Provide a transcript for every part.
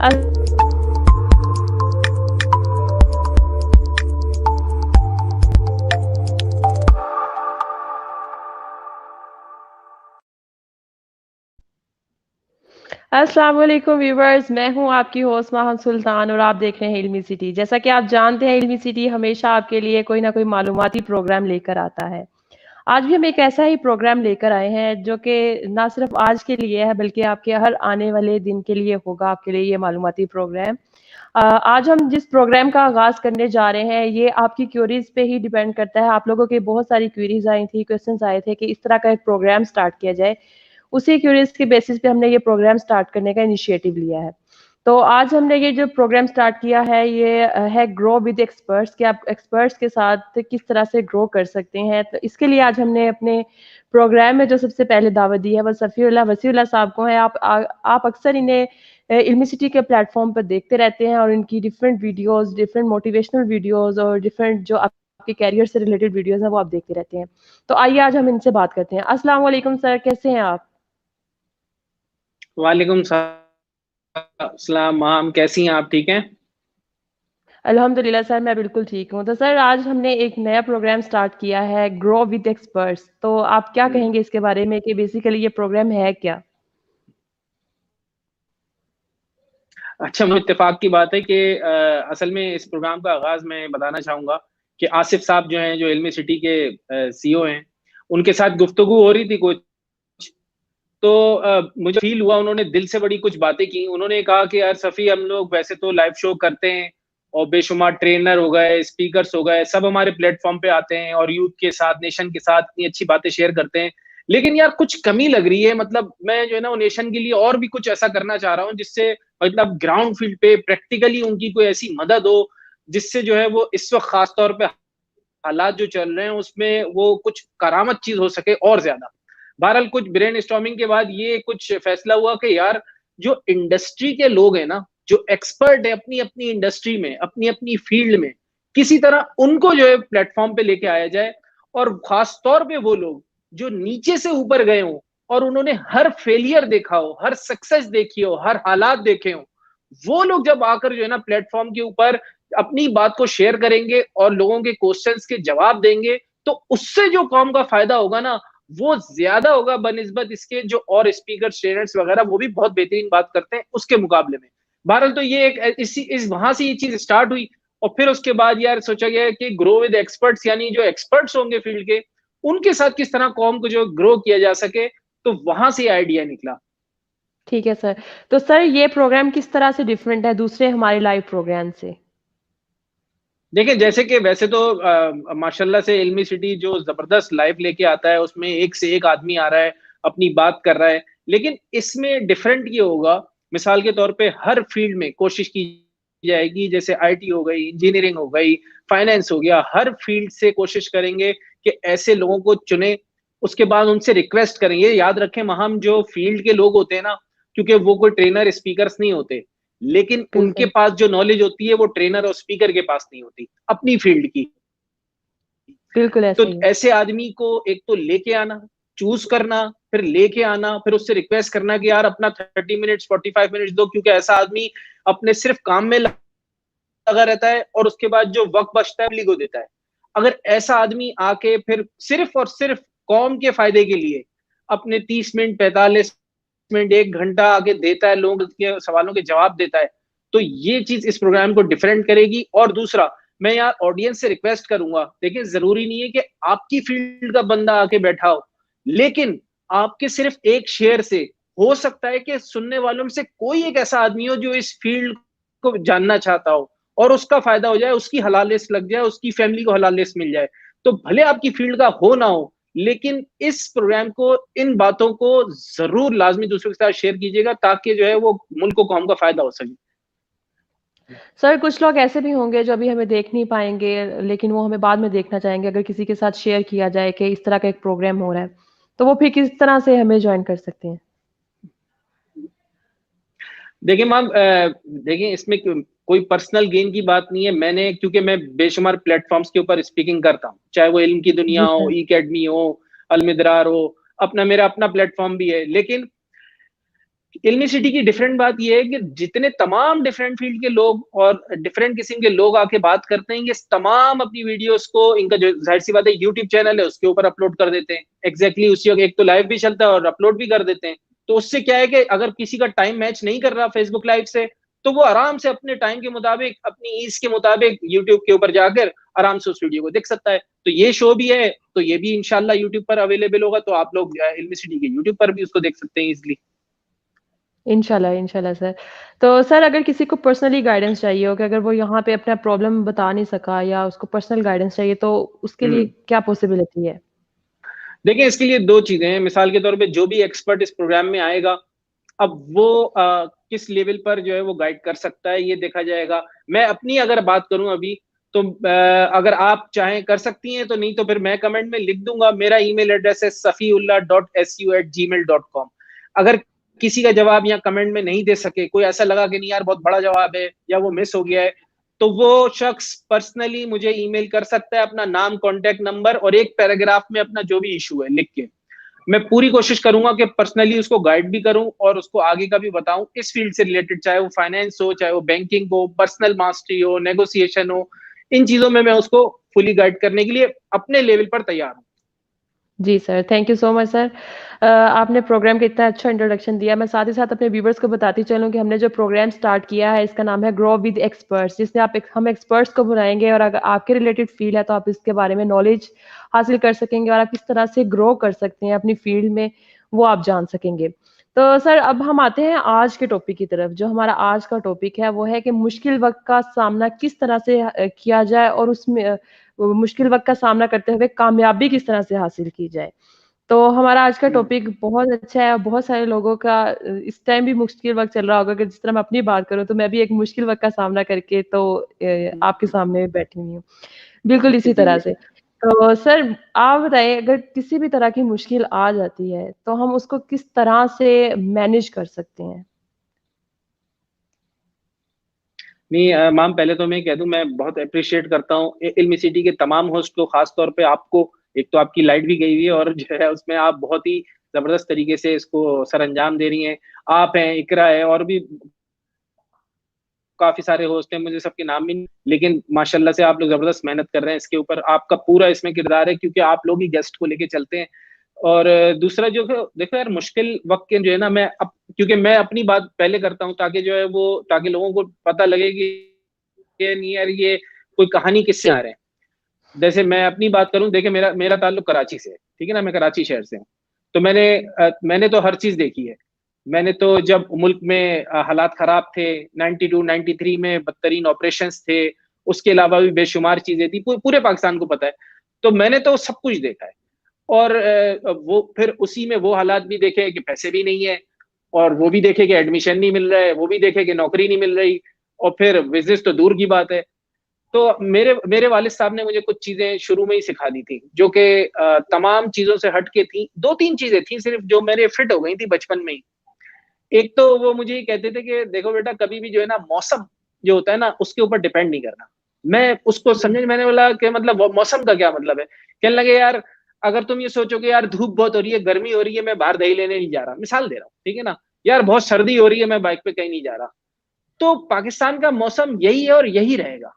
अस- अस्सलाम वालेकुम व्यूवर्स, मैं हूं आपकी होस्ट माहम सुल्तान और आप देख रहे हैं इल्मी सिटी। जैसा कि आप जानते हैं, इल्मी सिटी हमेशा आपके लिए कोई ना कोई मालूमाती प्रोग्राम लेकर आता है। आज भी हम एक ऐसा ही प्रोग्राम लेकर आए हैं जो कि ना सिर्फ आज के लिए है बल्कि आपके हर आने वाले दिन के लिए होगा, आपके लिए ये मालूमाती प्रोग्राम। आज हम जिस प्रोग्राम का आगाज करने जा रहे हैं ये आपकी क्यूरीज पे ही डिपेंड करता है। आप लोगों की बहुत सारी क्यूरीज आई थी, क्वेश्चंस आए थे कि इस तरह का एक प्रोग्राम स्टार्ट किया जाए। उसी क्यूरीज के बेसिस पे हमने ये प्रोग्राम स्टार्ट करने का इनिशिएटिव लिया है। तो आज हमने ये जो प्रोग्राम स्टार्ट किया है ये है ग्रो विद एक्सपर्ट्स, कि आप एक्सपर्ट्स के साथ किस तरह से ग्रो कर सकते हैं। तो इसके लिए आज हमने अपने प्रोग्राम में जो सबसे पहले दावत दी है वो सफ़ीउल्लाह वसीउल्लाह साहब को है। आप अक्सर इन्हें इल्मी सिटी के प्लेटफॉर्म पर देखते रहते हैं और इनकी different videos, different motivational videos और डिफरेंट जो आपके कैरियर से रिलेटेड वीडियोस हैं वो आप देखते रहते हैं। तो आइए आज हम इनसे बात करते हैं। अस्सलाम वालेकुम सर, कैसे हैं आप? वालेकुम सलाम माम, कैसी हैं आप? ठीक हैं? अल्हम्दुलिल्लाह सर, मैं बिल्कुल ठीक हूँ। तो सर आज हमने एक नया प्रोग्राम स्टार्ट किया है, ग्रो विद एक्सपर्ट्स। तो आप क्या हम्म। कहेंगे इसके बारे में कि बेसिकली ये प्रोग्राम है क्या? अच्छा, मुझे इत्तेफाक की बात है कि असल में इस प्रोग्राम का आगाज मैं बताना चाहूंगा कि आसिफ साहब जो हैं, जो इल्मी सिटी के सीईओ हैं, उनके साथ गुफ्तगू हो रही थी कुछ। तो मुझे फील हुआ उन्होंने दिल से बड़ी कुछ बातें की। उन्होंने कहा कि यार सफ़ी, हम लोग वैसे तो लाइव शो करते हैं और बेशुमार ट्रेनर हो गए, स्पीकर्स हो गए, सब हमारे प्लेटफॉर्म पे आते हैं और यूथ के साथ, नेशन के साथ इतनी अच्छी बातें शेयर करते हैं। लेकिन यार कुछ कमी लग रही है। मतलब मैं जो है ना वो नेशन के लिए और भी कुछ ऐसा करना चाह रहा हूँ जिससे मतलब ग्राउंड फील्ड पे प्रैक्टिकली उनकी कोई ऐसी मदद हो जिससे जो है वो इस वक्त खास तौर पे हालात जो चल रहे हैं उसमें वो कुछ करामत चीज हो सके और ज्यादा। बहरहाल कुछ ब्रेन स्टॉर्मिंग के बाद ये कुछ फैसला हुआ कि यार जो इंडस्ट्री के लोग हैं ना, जो एक्सपर्ट है अपनी अपनी इंडस्ट्री में, अपनी अपनी फील्ड में, किसी तरह उनको जो है प्लेटफॉर्म पे लेके आया जाए। और खास तौर पे वो लोग जो नीचे से ऊपर गए हों और उन्होंने हर फेलियर देखा हो, हर सक्सेस देखी हो, हर हालात देखे हो, वो लोग जब आकर जो है ना प्लेटफॉर्म के ऊपर अपनी बात को शेयर करेंगे और लोगों के क्वेश्चंस के जवाब देंगे, तो उससे जो कौम का फायदा होगा ना वो ज्यादा होगा बनिस्बत इसके जो और स्पीकर ट्रेनर्स वगैरह वो भी बहुत बेहतरीन बात करते हैं उसके मुकाबले में। बहरहाल तो ये एक इस वहां से ये चीज स्टार्ट हुई। और फिर उसके बाद यार सोचा गया कि ग्रो विद एक्सपर्ट्स, यानी जो एक्सपर्ट्स होंगे फील्ड के, उनके साथ किस तरह कौम को जो ग्रो किया जा सके। तो वहां से आइडिया निकला। ठीक है सर। तो सर ये प्रोग्राम किस तरह से डिफरेंट है दूसरे हमारे लाइव प्रोग्राम से? देखिए, जैसे कि वैसे तो माशाल्लाह से इल्मी सिटी जो जबरदस्त लाइव लेके आता है उसमें एक से एक आदमी आ रहा है, अपनी बात कर रहा है। लेकिन इसमें डिफरेंट ये होगा, मिसाल के तौर पे हर फील्ड में कोशिश की जाएगी, जैसे आईटी हो गई, इंजीनियरिंग हो गई, फाइनेंस हो गया, हर फील्ड से कोशिश करेंगे कि ऐसे लोगों को चुने। उसके बाद उनसे रिक्वेस्ट करेंगे, याद रखें हम जो फील्ड के लोग होते हैं ना, क्योंकि वो कोई ट्रेनर स्पीकर्स नहीं होते, लेकिन उनके बिल्कुल। पास जो नॉलेज होती है वो ट्रेनर और स्पीकर के पास नहीं होती अपनी फील्ड की। बिल्कुल तो ऐसा ही है। ऐसे आदमी को एक तो लेके आना, चूज करना, फिर लेके आना, फिर उससे रिक्वेस्ट करना कि यार अपना 30 मिनट्स 45 मिनट्स दो, क्योंकि ऐसा आदमी अपने सिर्फ काम में लगा रहता है और उसके बाद जो वक्त बचता है फैमिली को देता है। अगर ऐसा आदमी आके फिर सिर्फ और सिर्फ कौम के फायदे के लिए अपने 30 मिनट 45 मिनट 1 घंटा आके देता है, लोगों के सवालों के जवाब देता है, तो ये चीज इस प्रोग्राम को डिफरेंट करेगी। और दूसरा, मैं यार ऑडियंस से रिक्वेस्ट करूंगा, देखिए जरूरी नहीं है कि आपकी फील्ड का बंदा आके बैठा हो, लेकिन आपके सिर्फ एक शेयर से हो सकता है कि सुनने वालों में से कोई एक ऐसा आदमी हो जो इस फील्ड को जानना चाहता हो और उसका फायदा हो जाए, उसकी हलाल लिस्ट लग जाए, उसकी फैमिली को हलाल लिस्ट मिल जाए। तो भले आपकी फील्ड का हो ना हो, लेकिन इस प्रोग्राम को, इन बातों को जरूर लाजमी दूसरों के साथ शेयर कीजिएगा ताकि जो है वो मुल्क को कौम का फायदा हो सके। सर कुछ लोग ऐसे भी होंगे जो अभी हमें देख नहीं पाएंगे लेकिन वो हमें बाद में देखना चाहेंगे, अगर किसी के साथ शेयर किया जाए कि इस तरह का एक प्रोग्राम हो रहा है, तो वो फिर किस तरह से हमें ज्वाइन कर सकते हैं? देखिए मैम, देखिए इसमें कोई पर्सनल गेन की बात नहीं है। मैंने, क्योंकि मैं बेशुमार प्लेटफॉर्म्स के ऊपर स्पीकिंग करता हूँ, चाहे वो इल्म की दुनिया जी हो, सर। ई अकेडमी हो, अलमिदरार हो, अपना मेरा अपना प्लेटफॉर्म भी है। लेकिन इल्मी सिटी की डिफरेंट बात यह है कि जितने तमाम डिफरेंट फील्ड के लोग और डिफरेंट किस्म के लोग आके बात करते हैं, ये तमाम अपनी वीडियोस को, इनका जो जाहिर सी बात है यूट्यूब चैनल है उसके ऊपर अपलोड कर देते हैं। एग्जैक्टली उसी वक्त एक तो लाइव भी चलता है और अपलोड भी कर देते हैं। तो उससे क्या है कि अगर किसी का टाइम मैच नहीं कर रहा फेसबुक लाइव से, तो वो आराम से अपने टाइम के मुताबिक, अपनी ईज के मुताबिक यूट्यूब के ऊपर जाकर आराम से उस वीडियो को देख सकता है। तो ये शो भी है, तो ये भी इंशाल्लाह यूट्यूब पर अवेलेबल होगा, तो आप लोग इल्मी सिटी के यूट्यूब पर भी उसको देख सकते हैं इजिली। इंशाल्लाह, इंशाल्लाह सर। तो सर अगर किसी को पर्सनली गाइडेंस चाहिए हो कि अगर वो यहाँ पे अपना प्रॉब्लम बता नहीं सका या उसको पर्सनल गाइडेंस चाहिए, तो उसके लिए क्या पॉसिबिलिटी है? देखिए, इसके लिए दो चीजें हैं। मिसाल के तौर पे जो भी एक्सपर्ट इस प्रोग्राम में आएगा, अब वो किस लेवल पर जो है वो गाइड कर सकता है, ये देखा जाएगा। मैं अपनी अगर बात करूं अभी, तो अगर आप चाहें कर सकती हैं, तो नहीं तो फिर मैं कमेंट में लिख दूंगा। मेरा ईमेल एड्रेस है safiullah.su@gmail.com। अगर किसी का जवाब यहाँ कमेंट में नहीं दे सके, कोई ऐसा लगा कि नहीं यार बहुत बड़ा जवाब है या वो मिस हो गया है, तो वो शख्स पर्सनली मुझे ईमेल कर सकता है, अपना नाम, कॉन्टेक्ट नंबर और एक पैराग्राफ में अपना जो भी इशू है लिख के। मैं पूरी कोशिश करूंगा कि पर्सनली उसको गाइड भी करूं और उसको आगे का भी बताऊं इस फील्ड से रिलेटेड, चाहे वो फाइनेंस हो, चाहे वो बैंकिंग हो, पर्सनल मास्टरी हो, नेगोशिएशन हो। इन चीजों में मैं उसको फुली गाइड करने के लिए अपने लेवल पर तैयार हूं। जी sir, thank you so much sir. आपने प्रोग्राम का इतना अच्छा इंट्रोडक्शन दिया। मैं साथ ही साथ अपने व्यूवर्स को बताती चलूँ कि हमने जो प्रोग्राम स्टार्ट किया है, इसका नाम है ग्रो विद एक्सपर्ट्स, जिसमें हम एक्सपर्ट्स को बुलाएँगे और अगर आपके रिलेटेड फील्ड है, तो आप इसके बारे में नॉलेज हासिल कर सकेंगे और आप किस तरह से ग्रो कर सकते हैं अपनी फील्ड में, वो आप जान सकेंगे। तो सर अब हम आते हैं आज के टॉपिक की तरफ। जो हमारा आज का टॉपिक है, वो है कि मुश्किल वक़्त का सामना किस तरह से किया जाए और उसमें मुश्किल वक़्त का सामना करते हुए कामयाबी किस तरह से हासिल की जाए। तो हमारा आज का टॉपिक बहुत अच्छा है और बहुत सारे लोगों का इस टाइम भी मुश्किल वक़्त चल रहा होगा कि जिस तरह मैं अपनी बात करूँ, तो मैं भी एक मुश्किल वक़्त का सामना करके तो आपके सामने बैठी हुई हूँ। बिल्कुल इसी जी तरह जी। से। तो सर आप बताइए, अगर किसी भी तरह की मुश्किल आ जाती है, तो हम उसको किस तरह से मैनेज कर सकते हैं? नहीं मैम, पहले तो मैं कह दूं, मैं बहुत अप्रिशिएट करता हूँ इल्मी सिटी के तमाम होस्ट को, खास तौर पे आपको। एक तो आपकी लाइट भी गई हुई है और जो है उसमें आप बहुत ही जबरदस्त तरीके से इसको सर अंजाम दे रही हैं। आप हैं, इकरा है, और भी काफी सारे होस्ट हैं, मुझे सबके नाम भी नहीं, लेकिन माशाल्लाह से आप लोग जबरदस्त मेहनत कर रहे हैं इसके ऊपर। आपका पूरा इसमें किरदार है, क्योंकि आप लोग ही गेस्ट को लेके चलते हैं। और दूसरा जो है, देखो यार, मुश्किल वक्त के जो है ना, मैं अब क्योंकि मैं अपनी बात पहले करता हूँ, ताकि जो है वो, ताकि लोगों को पता लगे कि ये नहीं यार, ये कोई कहानी किससे आ रहे हैं। जैसे मैं अपनी बात करूं, देखिए मेरा मेरा ताल्लुक कराची से है, ठीक है ना, मैं कराची शहर से हूँ। तो मैंने तो हर चीज देखी है। मैंने तो जब मुल्क में हालात खराब थे, 92 93 में बदतरीन ऑपरेशंस थे, उसके अलावा भी बेशुमार चीजें थी, पूरे पाकिस्तान को पता है। तो मैंने तो सब कुछ देखा है। और वो फिर उसी में वो हालात भी देखे कि पैसे भी नहीं है, और वो भी देखे कि एडमिशन नहीं मिल रहा है, वो भी देखे कि नौकरी नहीं मिल रही, और फिर बिजनेस तो दूर की बात है। तो मेरे मेरे वालिद साहब ने मुझे कुछ चीजें शुरू में ही सिखा दी थी, जो कि तमाम चीजों से हटके थी। दो तीन चीजें थी सिर्फ जो मेरे फिट हो गई थी बचपन में ही। एक तो वो मुझे ये कहते थे कि देखो बेटा, कभी भी जो है ना, मौसम जो होता है ना, उसके ऊपर डिपेंड नहीं करना। मैं उसको समझ, मैंने बोला कि मतलब मौसम का क्या मतलब है। कहने लगे यार, अगर तुम ये सोचो कि यार धूप बहुत हो रही है, गर्मी हो रही है, मैं बाहर दही लेने नहीं जा रहा, मिसाल दे रहा हूँ, ठीक है ना, यार बहुत सर्दी हो रही है, मैं बाइक पे कहीं नहीं जा रहा, तो पाकिस्तान का मौसम यही है और यही रहेगा,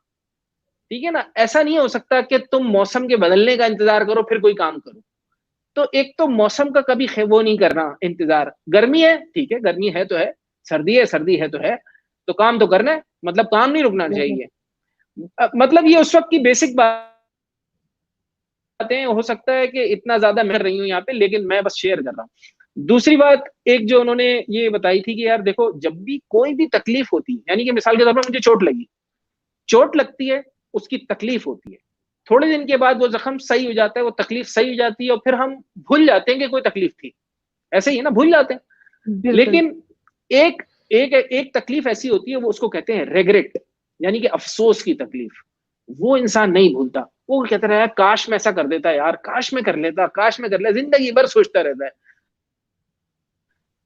ठीक है ना। ऐसा नहीं हो सकता कि तुम मौसम के बदलने का इंतजार करो फिर कोई काम करो। तो एक तो मौसम का कभी वो नहीं करना इंतजार। गर्मी है, ठीक है, गर्मी है तो है, सर्दी है, सर्दी है तो है, तो काम तो करना है, मतलब काम नहीं रुकना बिल्कुल। चाहिए। मतलब ये उस वक्त की बेसिक बातें, हो सकता है कि इतना ज्यादा मैं रही हूँ यहाँ पे, लेकिन मैं बस शेयर कर रहा हूँ। दूसरी बात एक जो उन्होंने ये बताई थी कि यार देखो, जब भी कोई भी तकलीफ होती है, यानी कि मिसाल के तौर पर मुझे चोट लगी, चोट लगती है, उसकी तकलीफ होती है, थोड़े दिन के बाद वो जख्म सही हो जाता है, वो तकलीफ सही हो जाती है, और फिर हम भूल जाते हैं कि कोई तकलीफ थी। ऐसे ही है ना, भूल जाते हैं। बिल्कुल। लेकिन एक एक एक तकलीफ ऐसी होती है, वो उसको कहते हैं रेग्रेट, यानी कि अफसोस की तकलीफ। वो इंसान नहीं भूलता। वो कहता रहा है काश मैं ऐसा कर देता यार, काश मैं कर लेता, काश मैं कर लेता, जिंदगी भर सोचता रहता है।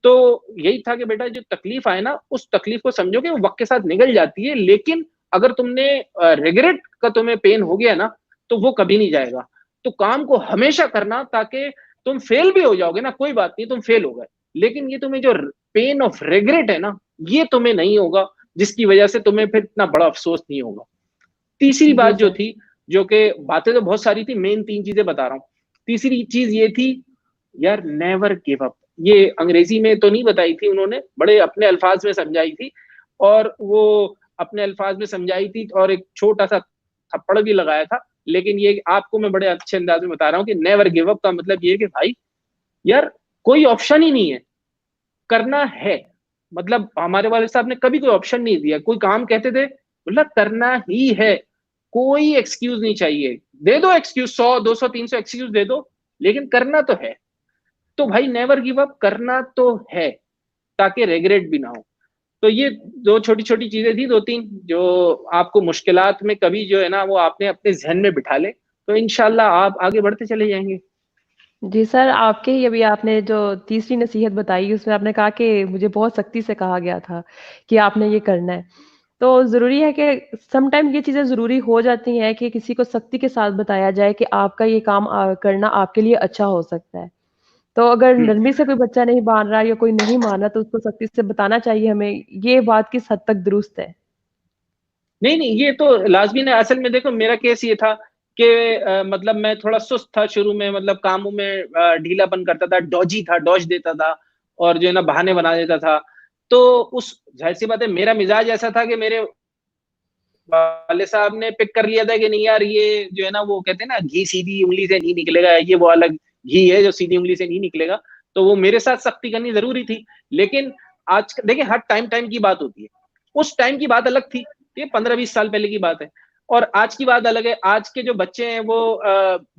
तो यही था कि बेटा, जो तकलीफ आए ना, उस तकलीफ को समझो कि वो वक्त के साथ निकल जाती है, लेकिन अगर तुमने रिग्रेट का तुम्हें पेन हो गया ना, तो वो कभी नहीं जाएगा। तो काम को हमेशा करना, ताकि तुम फेल भी हो जाओगे ना, कोई बात नहीं, तुम फेल हो गए, लेकिन ये तुम्हें जो पेन ऑफ रिग्रेट है ना, ये तुम्हें नहीं होगा, जिसकी वजह से तुम्हें फिर इतना बड़ा अफसोस नहीं होगा। तीसरी जी बात जो सर। थी, जो कि बातें तो बहुत सारी थी, मेन 3 चीजें बता रहा हूँ। तीसरी चीज ये थी, यार नेवर गिव अप। ये अंग्रेजी में तो नहीं बताई थी उन्होंने, बड़े अपने अल्फाज में समझाई थी, और वो अपने अल्फाज में समझाई थी और एक छोटा सा थप्पड़ भी लगाया था। लेकिन ये आपको मैं बड़े अच्छे अंदाज में बता रहा हूँ कि नेवर गिव अप का मतलब ये है कि भाई यार कोई ऑप्शन ही नहीं है, करना है। मतलब हमारे वाले साहब ने कभी कोई ऑप्शन नहीं दिया, कोई काम कहते थे मतलब करना ही है, कोई एक्सक्यूज नहीं चाहिए। दे दो एक्सक्यूज, 100 200 300 एक्सक्यूज दे दो, लेकिन करना तो है। तो भाई नेवर गिव अप करना तो है, ताकि रेगरेट भी ना हो। तो ये दो छोटी छोटी चीजें थी, 2 3, जो आपको मुश्किलात में कभी जो है ना वो आपने अपने जहन में बिठा ले, तो इंशाल्लाह आप आगे बढ़ते चले जाएंगे। जी सर, आपके ही अभी आपने जो तीसरी नसीहत बताई उसमें आपने कहा कि मुझे बहुत सख्ती से कहा गया था कि आपने ये करना है। तो ज़रूरी है कि सम टाइम ये चीज़ें ज़रूरी हो जाती हैं कि किसी को सख्ती के साथ बताया जाए कि आपका ये काम करना आपके लिए अच्छा हो सकता है। तो अगर हम्म। नरमी से कोई बच्चा नहीं मान रहा या कोई नहीं मान रहा तो उसको सख्ती से बताना चाहिए हमें, ये बात किस हद तक दुरुस्त है? नहीं नहीं, ये तो लाजमी है। असल में देखो मेरा केस ये था कि मतलब मैं थोड़ा सुस्त था शुरू में, मतलब कामों में ढीलापन करता था, डॉजी था, डॉज देता था, और जो है ना बहाने बना देता था। तो उस जाहिर सी बात है, मेरा मिजाज ऐसा था कि मेरे वाले साहब ने पिक कर लिया था कि नहीं यार, ये जो है ना वो कहते हैं ना घी सीधी उंगली से नहीं निकलेगा, ये वो अलग घी है जो सीधी उंगली से नहीं निकलेगा। तो वो मेरे साथ सख्ती करनी जरूरी थी। लेकिन आज देखिए, हर टाइम टाइम की बात होती है। उस टाइम की बात अलग थी, ये 15 20 साल पहले की बात है। और आज की बात अलग है। आज के जो बच्चे हैं वो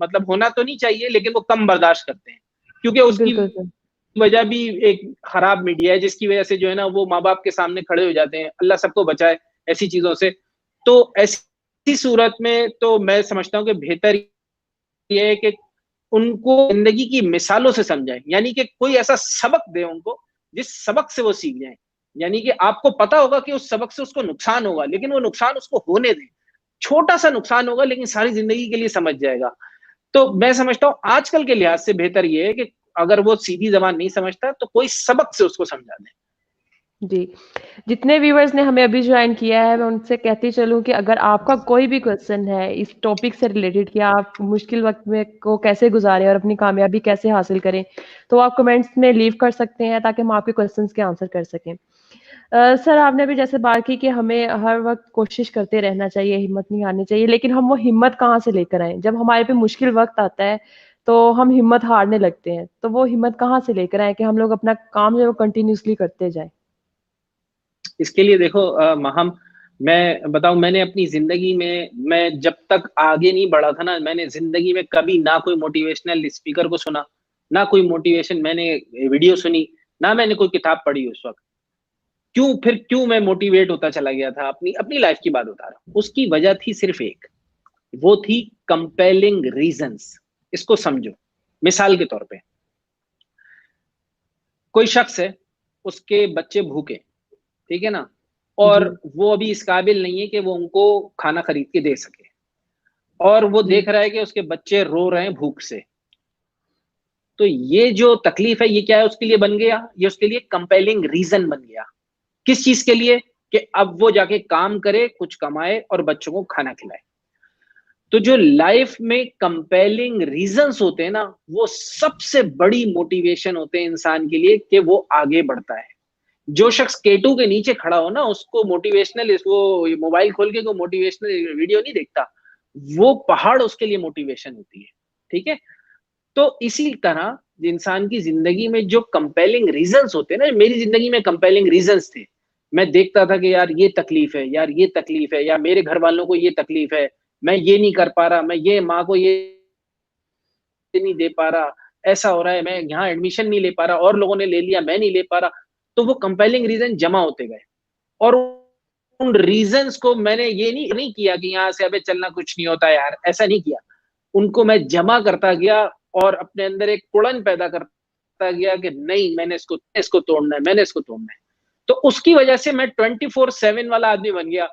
मतलब होना तो नहीं चाहिए, लेकिन वो कम बर्दाश्त करते हैं, क्योंकि उसकी बिल्कुल सर। वजह भी एक खराब मीडिया है, जिसकी वजह से जो है ना वो माँ बाप के सामने खड़े हो जाते हैं। अल्लाह सबको बचाए ऐसी चीजों से। तो ऐसी सूरत में तो मैं समझता हूँ कि बेहतर ये है कि उनको जिंदगी की मिसालों से समझाएं, यानी कि कोई ऐसा सबक दे उनको जिस सबक से वो सीख जाएं। यानी कि आपको पता होगा कि उस सबक से उसको नुकसान होगा, लेकिन वो नुकसान उसको होने दें। छोटा सा नुकसान होगा, लेकिन सारी जिंदगी के लिए समझ जाएगा। तो मैं समझता हूँ आजकल के लिहाज से बेहतर ये है कि अगर वो सीधी जबान नहीं समझता तो कोई सबक से उसको समझा दें। जी। जितने व्यूअर्स ने हमें अभी जॉइन किया है, मैं उनसे कहती चलूँ कि अगर आपका कोई भी क्वेश्चन है इस टॉपिक से रिलेटेड कि आप मुश्किल वक़्त में को कैसे गुज़ारें और अपनी कामयाबी कैसे हासिल करें, तो आप कमेंट्स में लीव कर सकते हैं ताकि हम आपके क्वेश्चंस के आंसर कर सकें। सर आपने अभी जैसे बात की कि हमें हर वक़्त कोशिश करते रहना चाहिए, हिम्मत नहीं हारनी चाहिए, लेकिन हम वो हिम्मत कहाँ से लेकर आएँ? जब हमारे पे मुश्किल वक़्त आता है, तो हम हिम्मत हारने लगते हैं, तो वो हिम्मत कहाँ से लेकर आएँ कि हम लोग अपना काम जो है वो कंटिन्यूअसली करते जाएँ? इसके लिए देखो महम, मैं बताऊं, मैंने अपनी जिंदगी में, मैं जब तक आगे नहीं बढ़ा था ना, मैंने जिंदगी में कभी ना कोई मोटिवेशनल स्पीकर को सुना, ना कोई मोटिवेशन मैंने वीडियो सुनी, ना मैंने कोई किताब पढ़ी उस वक्त। क्यों मैं मोटिवेट होता चला गया था? अपनी अपनी लाइफ की बात बता रहा हूँ। उसकी वजह थी सिर्फ एक, वो थी कंपेलिंग रीजंस। इसको समझो। मिसाल के तौर पे, कोई शख्स है, उसके बच्चे भूखे, ठीक है ना, और जी, वो अभी इस काबिल नहीं है कि वो उनको खाना खरीद के दे सके, और वो जी, देख रहा है कि उसके बच्चे रो रहे हैं भूख से। तो ये जो तकलीफ है, ये क्या है उसके लिए बन गया? ये उसके लिए कंपेलिंग रीजन बन गया। किस चीज के लिए? कि अब वो जाके काम करे, कुछ कमाए और बच्चों को खाना खिलाए। तो जो लाइफ में कंपेलिंग रीजंस होते हैं ना, वो सबसे बड़ी मोटिवेशन होते हैं इंसान के लिए कि वो आगे बढ़ता है। जो शख्स केटू के नीचे खड़ा हो ना, उसको मोटिवेशनल, वो मोबाइल खोल के कोई मोटिवेशनल वीडियो नहीं देखता, वो पहाड़ उसके लिए मोटिवेशन होती है। ठीक है। तो इसी तरह इंसान की जिंदगी में जो कंपेलिंग रीजंस होते हैं ना, मेरी जिंदगी में कंपेलिंग रीजंस थे। मैं देखता था कि यार ये तकलीफ है, यार ये तकलीफ है, या मेरे घर वालों को ये तकलीफ है, मैं ये नहीं कर पा रहा, मैं ये माँ को ये नहीं दे पा रहा, ऐसा हो रहा है, मैं यहाँ एडमिशन नहीं ले पा रहा, और लोगों ने ले लिया, मैं नहीं ले पा रहा। तो वो कंपेलिंग रीजन जमा होते गए, और उन रीजंस को मैंने ये नहीं किया कि यहाँ से अबे चलना कुछ नहीं होता यार, ऐसा नहीं किया। उनको मैं जमा करता गया, और अपने अंदर एक कुड़न पैदा करता गया कि नहीं, मैंने इसको इसको तोड़ना है, मैंने इसको तोड़ना है। तो उसकी वजह से मैं 24/7 वाला आदमी बन गया।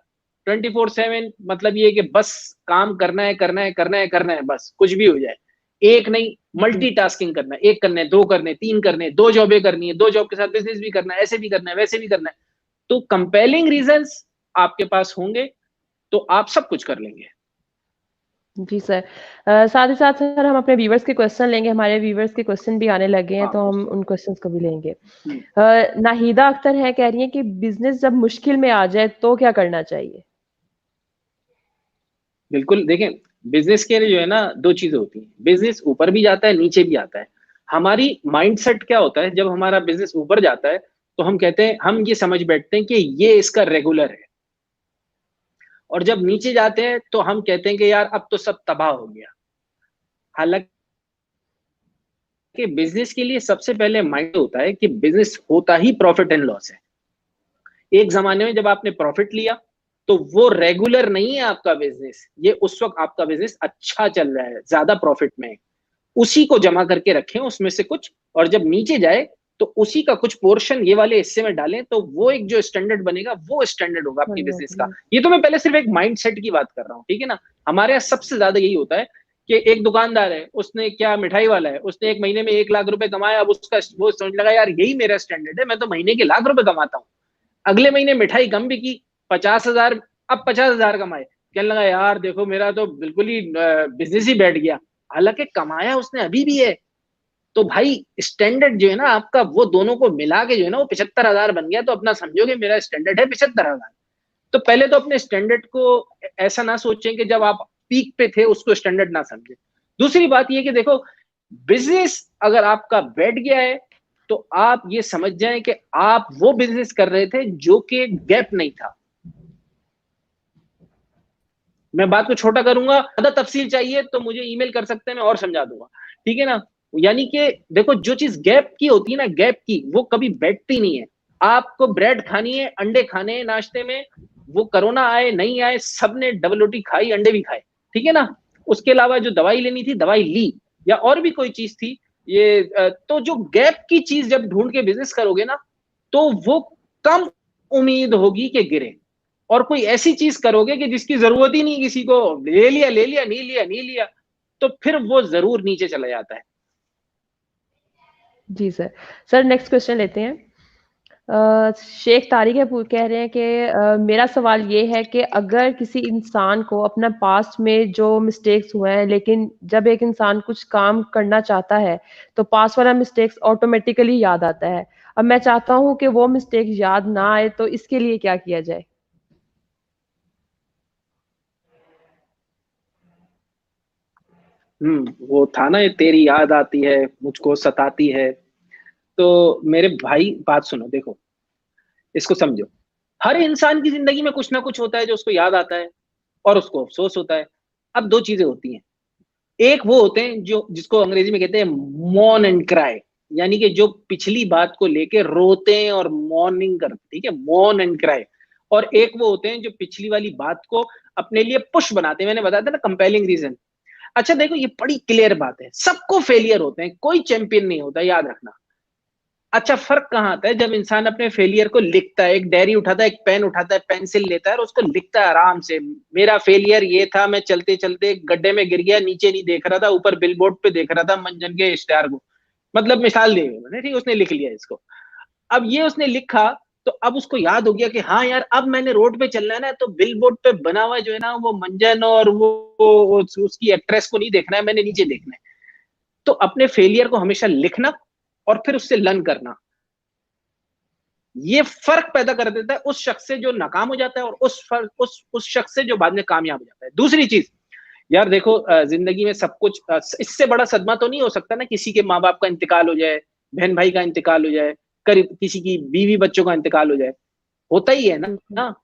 24/7 मतलब ये कि बस काम करना है, करना है, करना है, करना है, बस कुछ भी हो जाए। एक नहीं, मल्टीटास्किंग करना है, एक करने, दो करने, तीन करने, दो जॉबें करनी है, दो जॉब के साथ बिजनेस भी करना है, ऐसे भी करना है, वैसे भी करना है। तो कंपेलिंग रीजंस आपके पास होंगे तो आप सब कुछ कर लेंगे। जी सर। साथ ही साथ सर हम अपने व्यूअर्स के क्वेश्चन लेंगे, हमारे व्यूअर्स के क्वेश्चन भी आने लगे हैं, हाँ, तो हम उन क्वेश्चंस को भी लेंगे। हम्म, नाहिदा अख्तर है, कह रही हैं कि बिज़नेस जब मुश्किल में आ जाए तो क्या करना चाहिए? बिल्कुल। देखें, बिजनेस के लिए जो है ना, दो चीजें होती हैं, बिजनेस ऊपर भी जाता है, नीचे भी आता है। हमारी माइंडसेट क्या होता है, जब हमारा बिजनेस ऊपर जाता है तो हम कहते हैं, हम ये समझ बैठते हैं कि ये इसका रेगुलर है, और जब नीचे जाते हैं तो हम कहते हैं कि यार अब तो सब तबाह हो गया। हालांकि बिजनेस के लिए सबसे पहले माइंड होता है कि बिजनेस होता ही प्रॉफिट एंड लॉस है। एक जमाने में जब आपने प्रॉफिट लिया तो वो रेगुलर नहीं है आपका बिजनेस, ये उस वक्त आपका बिजनेस अच्छा चल रहा है, ज्यादा प्रॉफिट में है, उसी को जमा करके रखें उसमें से कुछ, और जब नीचे जाए तो उसी का कुछ पोर्शन ये वाले हिस्से में डालें, तो वो एक जो स्टैंडर्ड बनेगा वो स्टैंडर्ड होगा आपके बिजनेस का। ये तो मैं पहले सिर्फ एक माइंड सेट की बात कर रहा हूँ, ठीक है ना। हमारे यहाँ सबसे ज्यादा यही होता है कि एक दुकानदार है, उसने क्या, मिठाई वाला है, उसने एक महीने में 1 लाख रुपए कमाया, अब उसका वो समझ लगा यार यही मेरा स्टैंडर्ड है, मैं तो महीने के लाख रुपए कमाता हूँ। अगले महीने मिठाई कम बिकी, 50,000, अब 50,000 कमाए, कहने लगा यार देखो मेरा तो बिल्कुल ही बिजनेस ही बैठ गया। हालांकि कमाया उसने अभी भी है। तो भाई स्टैंडर्ड जो है ना आपका, वो दोनों को मिला के जो है ना वो 75,000 बन गया, तो अपना समझोगे मेरा स्टैंडर्ड है 75,000। तो पहले तो अपने स्टैंडर्ड को ऐसा ना सोचें कि जब आप पीक पे थे उसको स्टैंडर्ड ना समझें। दूसरी बात ये कि देखो, बिजनेस अगर आपका बैठ गया है तो आप ये समझ जाएं कि आप वो बिजनेस कर रहे थे जो कि गैप नहीं था। मैं बात को छोटा करूंगा, ज्यादा तफसील चाहिए तो मुझे ईमेल कर सकते हैं, मैं और समझा दूंगा, ठीक है ना। यानी कि देखो, जो चीज गैप की होती है ना, गैप की, वो कभी बैठती नहीं है। आपको ब्रेड खानी है, अंडे खाने हैं नाश्ते में, वो कोरोना आए नहीं आए, सबने डबल रोटी खाई, अंडे भी खाए, ठीक है ना। उसके अलावा जो दवाई लेनी थी दवाई ली, या और भी कोई चीज थी, ये तो जो गैप की चीज जब ढूंढ के बिजनेस करोगे ना, तो वो कम उम्मीद होगी कि गिरे। और कोई ऐसी चीज करोगे कि जिसकी जरूरत ही नहीं किसी को, ले लिया ले लिया, नहीं लिया नहीं लिया, तो फिर वो जरूर नीचे चला जाता है। जी सर। सर नेक्स्ट क्वेश्चन लेते हैं। शेख तारिक है, कह रहे हैं कि मेरा सवाल ये है कि अगर किसी इंसान को अपना पास्ट में जो मिस्टेक्स हुए हैं, लेकिन जब एक इंसान कुछ काम करना चाहता है तो पास्ट वाला मिस्टेक्स ऑटोमेटिकली याद आता है। अब मैं चाहता हूँ कि वो मिस्टेक याद ना आए, तो इसके लिए क्या किया जाए? वो था ना, ये तेरी याद आती है मुझको सताती है। तो मेरे भाई बात सुनो, देखो इसको समझो। हर इंसान की जिंदगी में कुछ ना कुछ होता है जो उसको याद आता है और उसको अफसोस होता है। अब दो चीजें होती हैं, एक वो होते हैं जो, जिसको अंग्रेजी में कहते हैं मॉर्न एंड क्राई, यानी कि जो पिछली बात को लेके रोते हैं और मॉर्निंग करते, ठीक है, मॉर्न एंड क्राई। और एक वो होते हैं जो पिछली वाली बात को अपने लिए पुश बनाते हैं, मैंने बताया था ना, कंपेलिंग रीजन। अच्छा देखो, ये बड़ी क्लियर बात है, सबको फेलियर होते हैं, कोई चैंपियन नहीं होता, याद रखना। अच्छा, फर्क कहाँ आता है, जब इंसान अपने फेलियर को लिखता है, एक डायरी उठाता है, एक पेन उठाता है, पेंसिल लेता है और उसको लिखता है आराम से, मेरा फेलियर ये था, मैं चलते चलते गड्ढे में गिर गया, नीचे नहीं देख रहा था, ऊपर बिलबोर्ड पे देख रहा था मंजन के इश्तेहार को। मतलब मिसाल दे मैंने, ठीक, उसने लिख लिया इसको। अब ये उसने लिखा, तो अब उसको याद हो गया कि हाँ यार, अब मैंने रोड पे चलना है ना, तो बिलबोर्ड पे बना हुआ जो है ना वो मंजन और वो उसकी एक्ट्रेस को नहीं देखना है, मैंने नीचे देखना है। तो अपने फेलियर को हमेशा लिखना और फिर उससे लर्न करना, ये फर्क पैदा कर देता है उस शख्स से जो नाकाम हो जाता है और उस शख्स से जो बाद में कामयाब हो जाता है। दूसरी चीज, यार देखो, जिंदगी में सब कुछ, इससे बड़ा सदमा तो नहीं हो सकता ना, किसी के माँ बाप का इंतकाल हो जाए, बहन भाई का इंतकाल हो जाए, करीब किसी की बीवी बच्चों का इंतकाल हो जाए, होता ही है बिल्कुल। ना।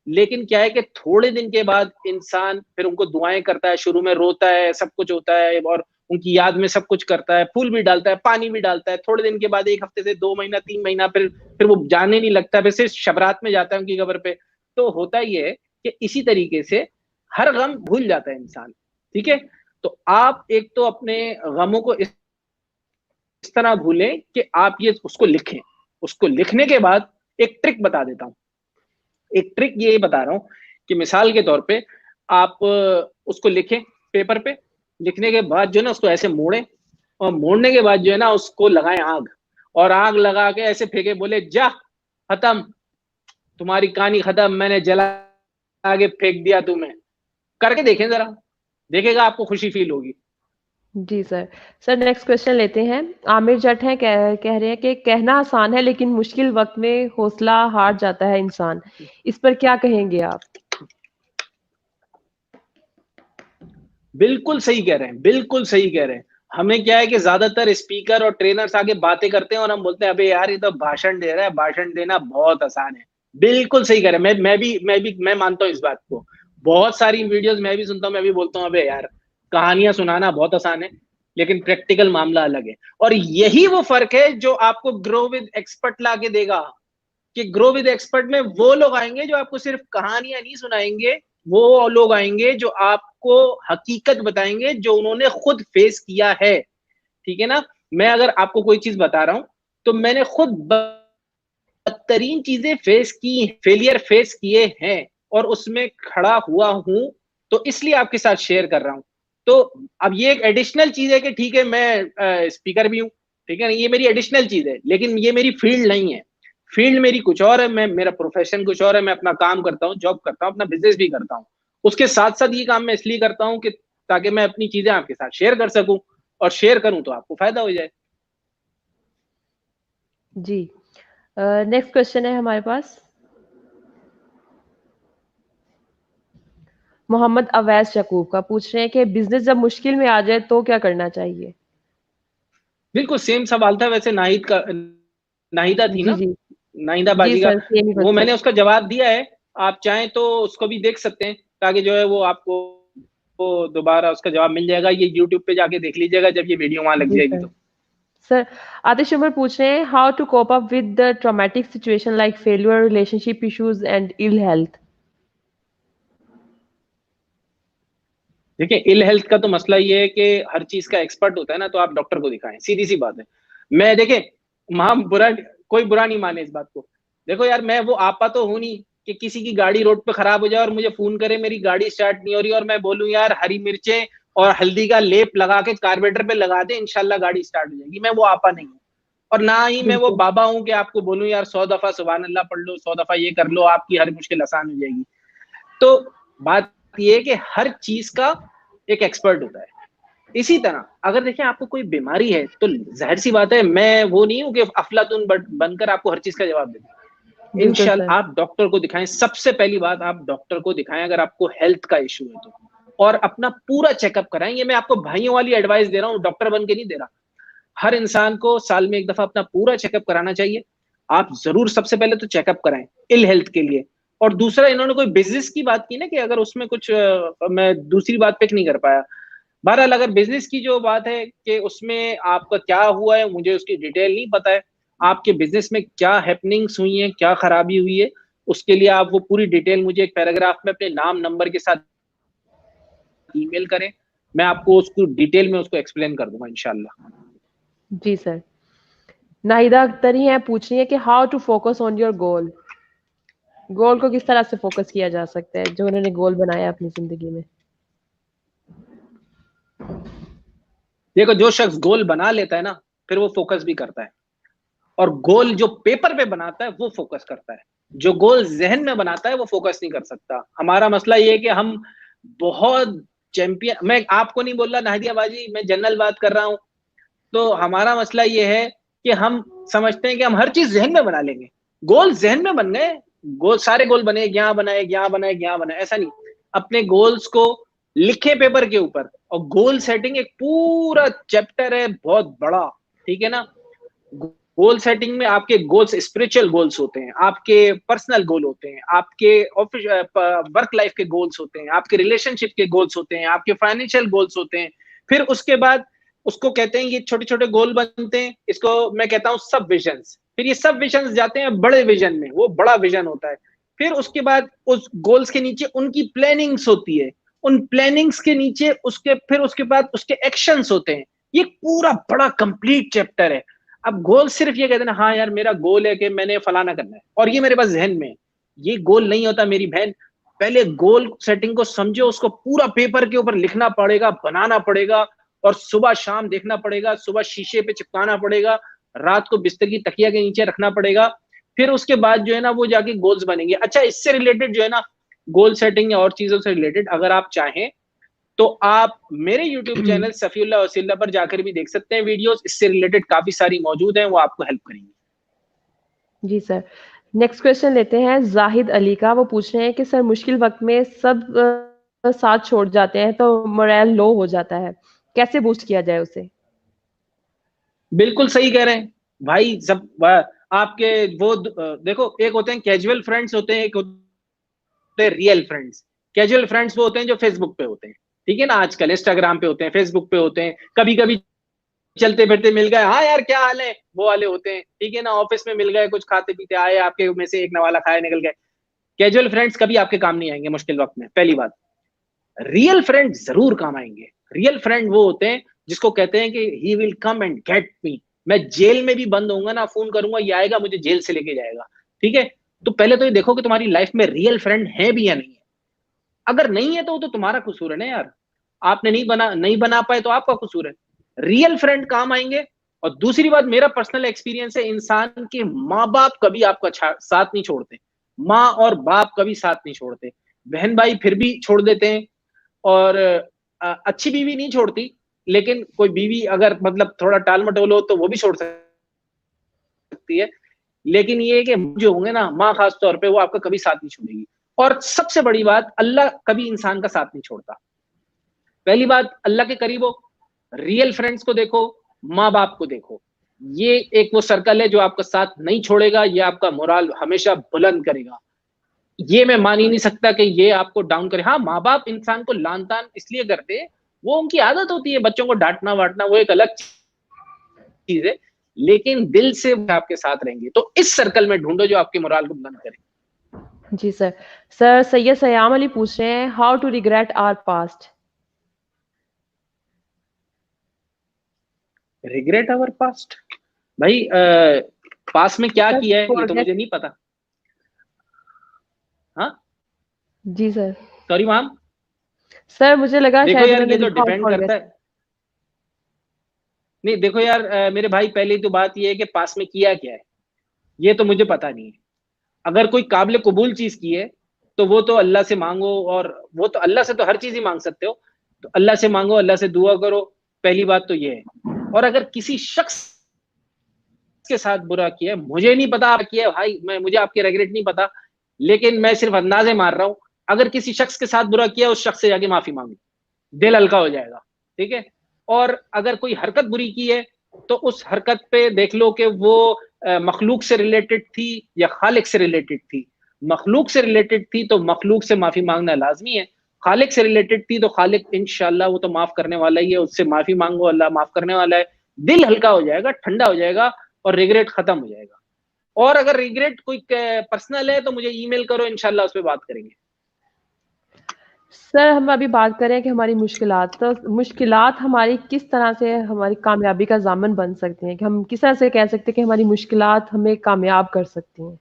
लेकिन क्या है कि थोड़े दिन के बाद इंसान फिर उनको दुआएं करता है, शुरू में रोता है, सब कुछ होता है, और उनकी याद में सब कुछ करता है, फूल भी डालता है, पानी भी डालता है। थोड़े दिन के बाद, 1 हफ्ते से 2 महीना 3 महीना, फिर वो जाने नहीं लगता, फिर सिर्फ शबरात में जाता है उनकी कब्र पे। तो होता ही है कि इसी तरीके से हर गम भूल जाता है इंसान, ठीक है। तो आप एक तो अपने गमों को इस तरह भूलें कि आप ये उसको लिखें। उसको लिखने के बाद एक ट्रिक बता देता हूं, एक ट्रिक ये बता रहा हूं कि मिसाल के तौर पे आप उसको लिखें पेपर पे, लिखने के बाद जो है ना उसको ऐसे मोड़े, और मोड़ने के बाद जो है ना उसको लगाए आग, और आग लगा के ऐसे फेंके, बोले जा खत्म, तुम्हारी कहानी खत्म, मैंने जला के फेंक दिया तुम्हें। करके देखें जरा, देखेगा आपको खुशी फील होगी। जी सर। सर नेक्स्ट क्वेश्चन लेते हैं। आमिर जट हैं, कह रहे हैं कि कहना आसान है लेकिन मुश्किल वक्त में हौसला हार जाता है इंसान। इस पर क्या कहेंगे आप? बिल्कुल सही कह रहे हैं, बिल्कुल सही कह रहे हैं। हमें क्या है कि ज्यादातर स्पीकर और ट्रेनर्स आगे बातें करते हैं और हम बोलते हैं अबे यार ये तो भाषण दे रहा है, भाषण देना बहुत आसान है। बिल्कुल सही कह रहे हैं। मैं मानता हूँ इस बात को। बहुत सारी वीडियोस मैं भी सुनता हूँ, मैं भी बोलता हूँ अबे यार कहानियां सुनाना बहुत आसान है, लेकिन प्रैक्टिकल मामला अलग है। और यही वो फर्क है जो आपको ग्रो विद एक्सपर्ट ला के देगा। कि ग्रो विद एक्सपर्ट में वो लोग आएंगे जो आपको सिर्फ कहानियां नहीं सुनाएंगे, वो लोग आएंगे जो आपको हकीकत बताएंगे जो उन्होंने खुद फेस किया है। ठीक है ना? मैं अगर आपको कोई चीज बता रहा हूं तो मैंने खुद बदतरीन चीजें फेस की, फेलियर फेस किए हैं और उसमें खड़ा हुआ हूं, तो इसलिए आपके साथ शेयर कर रहा हूं। तो अब ये एक एडिशनल चीज है कि ठीक है मैं स्पीकर भी हूं, ठीक है ना, ये मेरी एडिशनल चीज है, लेकिन ये मेरी फील्ड नहीं है। फील्ड मेरी कुछ और है, मैं मेरा प्रोफेशन कुछ और है, मैं अपना काम करता हूँ, जॉब करता हूँ, अपना बिजनेस भी करता हूँ। उसके साथ साथ ये काम मैं इसलिए करता हूँ कि ताकि मैं अपनी चीजें आपके साथ शेयर कर सकूं, और शेयर करूं तो आपको फायदा हो जाए। जी। नेक्स्ट क्वेश्चन है हमारे पास। मोहम्मद अवैस यकूब का पूछ रहे हैं कि बिजनेस जब मुश्किल में आ जाए तो क्या करना चाहिए? बिल्कुल सेम सवाल था वैसे नाहिद का, नाहिदा थी जी ना, जी। नाहिदा जी बाजी का। सर, सेम ही वो क्वेश्चन। मैंने उसका जवाब दिया है, आप चाहें तो उसको भी देख सकते हैं, ताकि जो है वो आपको वो दोबारा उसका जवाब मिल जाएगा। ये यूट्यूब पे जाके देख लीजिएगा जब ये वीडियो वहां लग जी जाएगी सर। तो। सर आतिश उमर पूछ रहे हैं how to cope up with the traumatic situation like failure, relationship issues and ill health. देखिए इल हेल्थ का तो मसला ये है कि हर चीज का एक्सपर्ट होता है ना, तो आप डॉक्टर को दिखाएं, सीधी सी बात है। मैं देखे वहां बुरा, कोई बुरा नहीं माने इस बात को। देखो यार मैं वो आपा तो हूं नहीं कि किसी की गाड़ी रोड पे खराब हो जाए और मुझे फोन करे मेरी गाड़ी स्टार्ट नहीं हो रही और मैं बोलूं यार हरी मिर्चें और हल्दी का लेप लगा के कार्बोरेटर पे लगा दे, इंशाल्लाह गाड़ी स्टार्ट हो जाएगी। मैं वो आपा नहीं हूँ। और ना ही मैं वो बिल्कुल। बाबा हूं कि आपको बोलूं यार 100 दफा सुभान अल्लाह पढ़ लो, 100 दफा ये कर लो, आपकी हर मुश्किल आसान हो जाएगी। तो बात ये है कि हर चीज का एक एक्सपर्ट होता है। इसी तरह अगर देखें आपको कोई बीमारी है तो जाहिर सी बात है मैं वो नहीं हूं कि अफलातून बनकर आपको हर चीज का जवाब दे दूं। बिल्कुल सर। इंशाल्लाह आप डॉक्टर को दिखाएं, सबसे पहली बात आप डॉक्टर को दिखाएं अगर आपको हेल्थ का इश्यू है तो, और अपना पूरा चेकअप कराएं। ये मैं आपको भाइयों वाली एडवाइस दे रहा हूं, डॉक्टर बन के नहीं दे रहा। हर इंसान को साल में एक दफा अपना पूरा चेकअप कराना चाहिए। आप जरूर सबसे पहले तो चेकअप कराएं इल हेल्थ के लिए। और दूसरा इन्होंने कोई बिजनेस की बात की ना कि अगर उसमें कुछ मैं दूसरी बात पिक नहीं कर पाया। बहरहाल अगर बिजनेस की जो बात है कि उसमें आपका क्या हुआ है, मुझे उसकी डिटेल नहीं पता है। आपके बिजनेस में क्या हैपनिंग्स हुई हैं, क्या खराबी हुई है, उसके लिए आप वो पूरी डिटेल मुझे एक पैराग्राफ में अपने नाम नंबर के साथ ईमेल करें। मैं आपको उसको डिटेल में उसको एक्सप्लेन कर दूंगा इंशाल्लाह। जी सर। नाहिदा अख्तर ही है, पूछ रही है कि how to focus on your goal. Goal को किस तरह से फोकस किया जा सकता है जो उन्होंने गोल बनाया अपनी जिंदगी में? देखो जो शख्स गोल बना लेता है ना फिर वो फोकस भी करता है, और गोल जो पेपर पे बनाता है वो फोकस करता है। जो गोल जहन में बनाता है वो फोकस नहीं कर सकता। हमारा मसला ये है कि हम बहुत चैंपियन, मैं आपको नहीं बोल रहा नाहिदिया बाजी, मैं जनरल बात कर रहा हूं। तो हमारा मसला ये है कि हम समझते हैं कि हम हर चीज जहन में बना लेंगे। गोल जहन में बन गए, गोल सारे गोल बने, यहाँ बनाए यहाँ बनाए यहाँ बनाए, ऐसा नहीं। अपने गोल्स को लिखे पेपर के ऊपर। और गोल सेटिंग एक पूरा चैप्टर है बहुत बड़ा, ठीक है ना। गोल सेटिंग में आपके गोल्स स्पिरिचुअल गोल्स होते हैं, आपके पर्सनल गोल होते हैं, आपके ऑफिस वर्क लाइफ के गोल्स होते हैं, आपके रिलेशनशिप के गोल्स होते हैं, आपके फाइनेंशियल गोल्स होते हैं। फिर उसके बाद उसको कहते हैं ये छोटे छोटे गोल बनते हैं, इसको मैं कहता हूँ सब विजन्स। फिर ये सब विजन्स जाते हैं बड़े विजन में, वो बड़ा विजन होता है। फिर उसके बाद उस गोल्स के नीचे उनकी प्लानिंग्स होती है, उन प्लानिंग्स के नीचे उसके फिर उसके बाद उसके एक्शंस होते हैं। ये पूरा बड़ा कंप्लीट चैप्टर है। अब गोल सिर्फ ये कहते हैं ना हाँ यार मेरा गोल है कि मैंने फलाना करना है और ये मेरे पास जहन में है, ये गोल नहीं होता मेरी बहन। पहले गोल सेटिंग को समझो, उसको पूरा पेपर के ऊपर लिखना पड़ेगा, बनाना पड़ेगा, और सुबह शाम देखना पड़ेगा, सुबह शीशे पे चिपकाना पड़ेगा, रात को बिस्तर की तकिया के नीचे रखना पड़ेगा। फिर उसके बाद जो है ना वो जाके गोल्स बनेंगे। अच्छा, इससे रिलेटेड जो है ना गोल सेटिंग या और चीजों से रिलेटेड अगर आप चाहें तो आप मेरे YouTube चैनल सफीउल्लाह वसील्ला पर जाकर भी देख सकते हैं वीडियोस, इससे रिलेटेड काफी सारी मौजूद हैं, वो आपको हेल्प करेंगी। जी सर। नेक्स्ट क्वेश्चन लेते हैं जाहिद अली का। वो पूछ रहे हैं कि सर मुश्किल वक्त में सब साथ छोड़ जाते हैं तो मोरल लो हो जाता है, कैसे बूस्ट किया जाए उसे? बिल्कुल सही कह रहे हैं भाई। सब आपके वो देखो, एक होते हैं कैजुअल फ्रेंड्स होते हैं, एक होते हैं रियल फ्रेंड्स। कैजुअल फ्रेंड्स वो होते हैं जो फेसबुक पे होते हैं, ठीक है ना, आजकल इंस्टाग्राम पे होते हैं, फेसबुक पे होते हैं, कभी कभी चलते फिरते मिल गए, हाँ यार क्या हाल है, वो वाले होते हैं, ठीक है ना, ऑफिस में मिल गए, कुछ खाते पीते आए, आपके में से एक नवाला खाया निकल गए। कैजुअल फ्रेंड्स कभी आपके काम नहीं आएंगे मुश्किल वक्त में, पहली बात। रियल फ्रेंड जरूर काम आएंगे। रियल फ्रेंड वो होते हैं जिसको कहते हैं कि he will come and get me. मैं जेल में भी बंद होऊंगा ना, फोन करूंगा, ये आएगा मुझे जेल से लेके जाएगा, ठीक है। तो पहले तो ये देखो कि तुम्हारी लाइफ में रियल फ्रेंड है भी या नहीं है। अगर नहीं है तो वो तो तुम्हारा कसूर है ना यार, आपने नहीं बना पाए तो आपका कसूर है। रियल फ्रेंड काम आएंगे। और दूसरी बात, मेरा पर्सनल एक्सपीरियंस है, इंसान के माँ बाप कभी आपका साथ नहीं छोड़ते। माँ और बाप कभी साथ नहीं छोड़ते। बहन भाई फिर भी छोड़ देते हैं, और अच्छी बीवी नहीं छोड़ती, लेकिन कोई बीवी अगर मतलब थोड़ा टाल मटोल हो तो वो भी छोड़ सकती है। लेकिन ये कि जो होंगे ना माँ, खास तौर पे वो आपका कभी साथ नहीं छोड़ेगी। और सबसे बड़ी बात, अल्लाह कभी इंसान का साथ नहीं छोड़ता। पहली बात, अल्लाह के करीब हो, रियल फ्रेंड्स को देखो, माँ बाप को देखो। ये एक वो सर्कल है जो आपका साथ नहीं छोड़ेगा, ये आपका मोराल हमेशा बुलंद करेगा। ये मैं मान ही नहीं सकता कि ये आपको डाउन करे। हाँ, माँ बाप इंसान को लान तान इसलिए करते हैं, वो उनकी आदत होती है, बच्चों को डांटना वाटना वो एक अलग चीज है, लेकिन दिल से वो आपके साथ रहेंगे। तो इस सर्कल में ढूंढो जो आपके मोराल को बुलंद करे। जी सर। सर सैयद सयाम अली पूछ रहे हैं, how to regret our past? Regret our past? भाई पास्ट में क्या किया है ये तो मुझे नहीं पता। हाँ जी सर। Sorry ma'am. सर मुझे लगा देखो शायद यार, उन्होंने ये तो लिखा डिपेंड करता है। नहीं देखो यार, मेरे भाई, पहली तो बात ये है कि पास में किया क्या है ये तो मुझे पता नहीं है। अगर कोई काबिल कबूल चीज की है तो वो तो अल्लाह से मांगो, और वो तो अल्लाह से तो हर चीज ही मांग सकते हो, तो अल्लाह से मांगो, अल्लाह से दुआ करो। पहली बात तो ये है। और अगर किसी शख्स के साथ बुरा किया, मुझे नहीं पता आप किया भाई, मुझे आपके रेगरेट नहीं पता, लेकिन मैं सिर्फ अंदाजे मार रहा हूं। अगर किसी शख्स के साथ बुरा किया, उस शख्स से जाके माफी मांगो, दिल हल्का हो जाएगा, ठीक है। और अगर कोई हरकत बुरी की है तो उस हरकत पे देख लो कि वो मखलूक से रिलेटेड थी या खालिक से रिलेटेड थी। मखलूक से रिलेटेड थी तो मखलूक से माफी मांगना लाजमी है। खालिक से रिलेटेड थी तो खालिक इंशाल्लाह वो तो माफ करने वाला ही है, उससे माफी मांगो, अल्लाह माफ करने वाला है। दिल हल्का हो जाएगा, ठंडा हो जाएगा, और रिग्रेट खत्म हो जाएगा। और अगर रिग्रेट कोई पर्सनल है तो मुझे ईमेल करो, इंशाल्लाह उस पर बात करेंगे। सर हम अभी बात कर रहे हैं कि हमारी मुश्किलात, तो मुश्किलात हमारी किस तरह से हमारी कामयाबी का ज़ामन बन सकती हैं, कि हम किस तरह से कह सकते हैं कि हमारी मुश्किलात हमें कामयाब कर सकती हैं?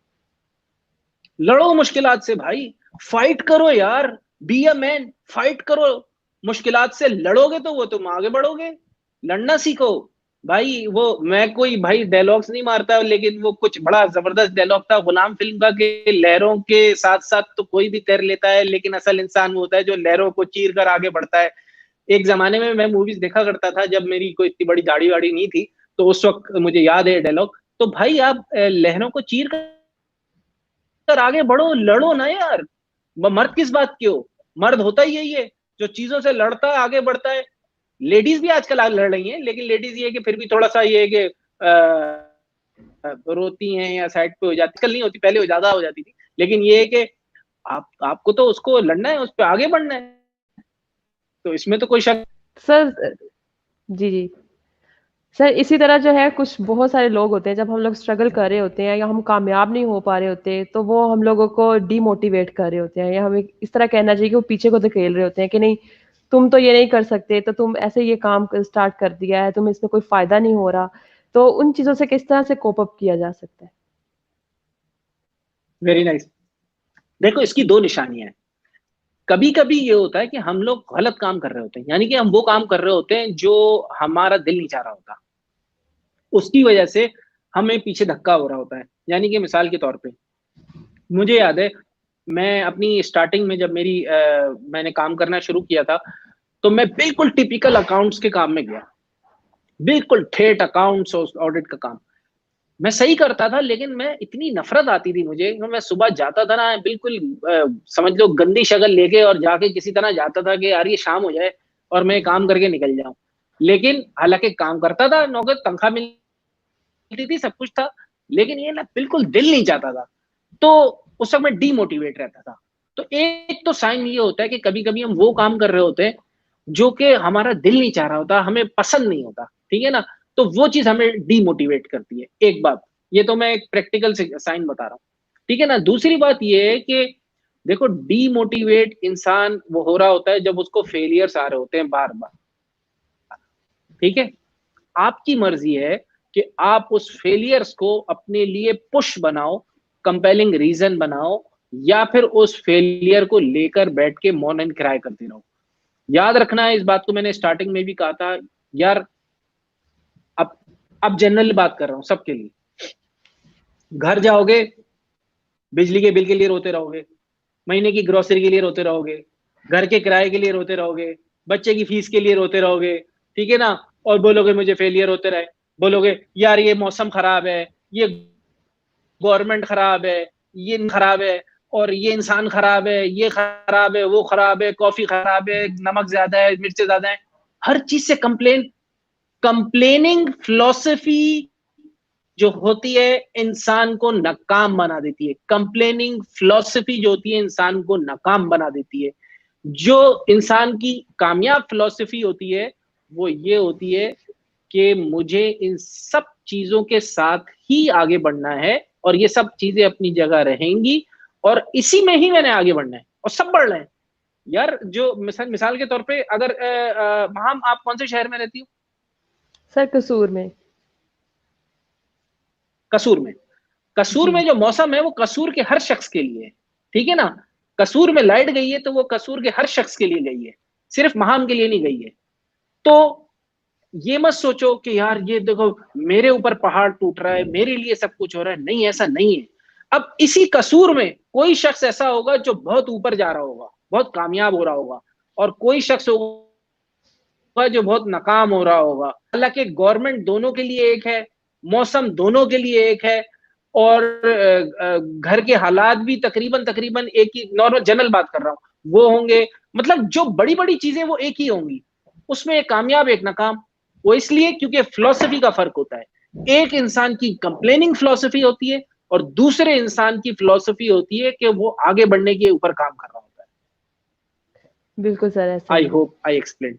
लड़ो मुश्किलात से भाई, फाइट करो यार, बी अ मैन, फाइट करो। मुश्किलात से लड़ोगे तो वो तुम आगे बढ़ोगे। लड़ना सीखो भाई। वो मैं कोई भाई डायलॉग्स नहीं मारता, लेकिन वो कुछ बड़ा जबरदस्त डायलॉग था गुलाम फिल्म का कि लहरों के साथ साथ तो कोई भी तैर लेता है, लेकिन असल इंसान वो होता है जो लहरों को चीर कर आगे बढ़ता है। एक जमाने में मैं मूवीज देखा करता था जब मेरी कोई इतनी बड़ी दाढ़ी वाड़ी नहीं थी, तो उस वक्त मुझे याद है डायलॉग। तो भाई आप लहरों को चीर कर आगे बढ़ो, लड़ो ना यार। मर्द किस बात के हो, मर्द होता ही यही है जो चीजों से लड़ता है, आगे बढ़ता है। लेडीज भी आजकल लड़ रही हैं, लेकिन लेडीज ये है कि फिर भी थोड़ा सा ये है कि रोती हैं या साइड पे हो जाती, कल नहीं होती, पहले ज्यादा हो जाती थी। लेकिन ये है कि आपको तो उसको लड़ना है, उस पर आगे बढ़ना है, तो इसमें तो कोई शक। सर जी, जी। सर इसी तरह जो है कुछ बहुत सारे लोग होते हैं, जब हम लोग स्ट्रगल कर रहे होते हैं या हम कामयाब नहीं हो पा रहे होते, तो वो हम लोगों को डीमोटिवेट कर रहे होते हैं, या हमें इस तरह कहना चाहिए कि वो पीछे को धकेल रहे होते हैं कि नहीं, तुम तो ये नहीं कर सकते, तो तुम ऐसे ये काम स्टार्ट कर दिया है, तुम्हें इसमें कोई फ़ायदा नहीं हो रहा। तो उन चीज़ों से किस तरह से कोप अप किया जा सकता है? Very nice. देखो इसकी दो निशानियां हैं। कभी कभी ये होता है कि हम लोग गलत काम कर रहे होते हैं, यानी कि हम वो काम कर रहे होते हैं जो हमारा दिल नहीं चाह रहा होता, उसकी वजह से हमें पीछे धक्का हो रहा होता है। यानी कि मिसाल के तौर पे मुझे याद है, मैं अपनी स्टार्टिंग में जब मैंने काम करना शुरू किया था, तो मैं बिल्कुल टिपिकल अकाउंट्स के काम में गया, बिल्कुल ठेठ अकाउंट्स और ऑडिट का काम मैं सही करता था, लेकिन मैं इतनी नफरत आती थी मुझे, मैं सुबह जाता था ना, बिल्कुल समझ लो गंदी शक्ल लेके, और जाके किसी तरह जाता था कि यार ये शाम हो जाए और मैं काम करके निकल जाऊं। लेकिन हालांकि काम करता था, नौकर तनख्वाह मिलती थी, सब कुछ था, लेकिन ये ना बिल्कुल दिल नहीं चाहता था। तो उस समय डीमोटिवेट रहता था। तो एक तो साइन ये होता है कि कभी कभी हम वो काम कर रहे होते हैं जो कि हमारा दिल नहीं चाह रहा होता, हमें पसंद नहीं होता, ठीक है ना, तो वो चीज हमें डीमोटिवेट करती है। एक बात ये तो मैं एक प्रैक्टिकल साइन बता रहा हूँ, ठीक है ना। दूसरी बात ये है कि देखो, डीमोटिवेट इंसान वो हो रहा होता है जब उसको फेलियर्स आ रहे होते हैं बार बार, ठीक है। आपकी मर्जी है कि आप उस फेलियर्स को अपने लिए पुश बनाओ, कंपेलिंग रीजन बनाओ, या फिर उस फेलियर को लेकर बैठ के मौन एंड क्राई करते रहो। याद रखना है इस बात को, मैंने स्टार्टिंग में भी कहा था यार, अब जनरल बात कर रहा हूं सबके लिए। घर जाओगे, बिजली के बिल के लिए रोते रहोगे, महीने की ग्रोसरी के लिए रोते रहोगे, घर के किराए के लिए रोते रहोगे, बच्चे की फीस के लिए रोते रहोगे, ठीक है ना, और बोलोगे मुझे फेलियर होते रहे, बोलोगे यार ये मौसम खराब है, ये गवर्नमेंट खराब है, ये खराब है, और ये इंसान खराब है, ये खराब है, वो खराब है, कॉफी खराब है, नमक ज्यादा है, मिर्चे ज्यादा है, हर चीज से कंप्लेनिंग फिलॉसफी जो होती है इंसान को नाकाम बना देती है। कंप्लेनिंग फिलॉसफी जो होती है इंसान को नाकाम बना देती है। जो इंसान की कामयाब फिलॉसफी होती है वो ये होती है कि मुझे इन सब चीजों के साथ ही आगे बढ़ना है, और ये सब चीजें अपनी जगह रहेंगी, और इसी में ही मैंने आगे बढ़ना है, और सब बढ़ रहे हैं यार। जो मिसाल के तौर पे अगर महाम, आप कौन से शहर में रहती हो? सर कसूर में। कसूर में। कसूर जी। में जो मौसम है वो कसूर के हर शख्स के लिए है, ठीक है ना। कसूर में लाइट गई है तो वो कसूर के हर शख्स के लिए गई है, सिर्फ महाम के लिए नहीं गई है। तो ये मत सोचो कि यार ये देखो मेरे ऊपर पहाड़ टूट रहा है, मेरे लिए सब कुछ हो रहा है, नहीं, ऐसा नहीं है। अब इसी कसूर में कोई शख्स ऐसा होगा जो बहुत ऊपर जा रहा होगा, बहुत कामयाब हो रहा होगा, और कोई शख्स होगा जो बहुत नाकाम हो रहा होगा। हालांकि गवर्नमेंट दोनों के लिए एक है, मौसम दोनों के लिए एक है, और घर के हालात भी तकरीबन तकरीबन एक ही, नॉर्मल जनरल बात कर रहा हूं, वो होंगे। मतलब जो बड़ी बड़ी चीजें वो एक ही होंगी, उसमें एक कामयाब एक नाकाम। वो इसलिए क्योंकि फिलॉसफी का फर्क होता है। एक इंसान की कंप्लेनिंग फिलॉसफी होती है, और दूसरे इंसान की फिलॉसफी होती है कि वो आगे बढ़ने के ऊपर काम कर रहा होता है। बिल्कुल सर, ऐसा आई ही है। Hope I explained.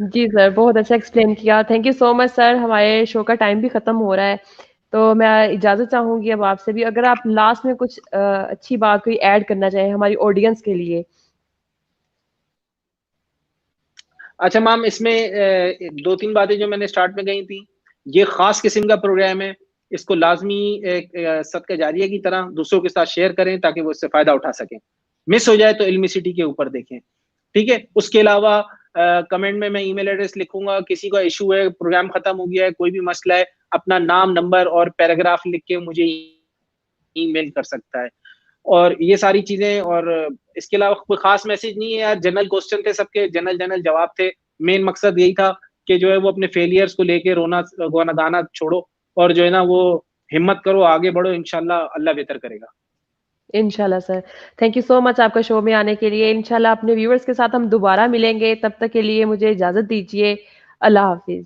जी सर, बहुत अच्छा एक्सप्लेन किया। Thank you so much sir. हमारे शो का टाइम भी खत्म हो रहा है, तो मैं इजाज़त चाहूँगी अब आपसे भी, अगर आप लास्ट में कुछ अच्छी बात कोई ऐड करना चाहें हमारी ऑडियंस के लिए। अच्छा मैम, इसमें दो तीन बातें जो मैंने स्टार्ट में कही थी, ये खास किस्म का प्रोग्राम है, इसको लाजमी एक सदका जारिया की तरह दूसरों के साथ शेयर करें ताकि वो इससे फायदा उठा सकें। मिस हो जाए तो इल्मी सिटी के ऊपर देखें, ठीक है। उसके अलावा कमेंट में मैं ईमेल एड्रेस लिखूंगा, किसी का इशू है, प्रोग्राम खत्म हो गया है, कोई भी मसला है, अपना नाम, नंबर और पैराग्राफ लिख के मुझे ईमेल कर सकता है। और ये सारी चीजें, और इसके अलावा कोई खास मैसेज नहीं है यार, जनरल क्वेश्चन थे सबके, जनरल जनरल जवाब थे। मेन मकसद यही था कि जो है वो अपने फेलियर्स को लेके रोना गाना छोड़ो, और जो है ना वो हिम्मत करो, आगे बढ़ो, इंशाल्लाह अल्लाह बेहतर करेगा। इंशाल्लाह sir. Thank you so much आपका शो में आने के लिए। इंशाल्लाह अपने व्यूअर्स के साथ हम दोबारा मिलेंगे, तब तक के लिए मुझे इजाज़त दीजिए। अल्लाह हाफ़िज़।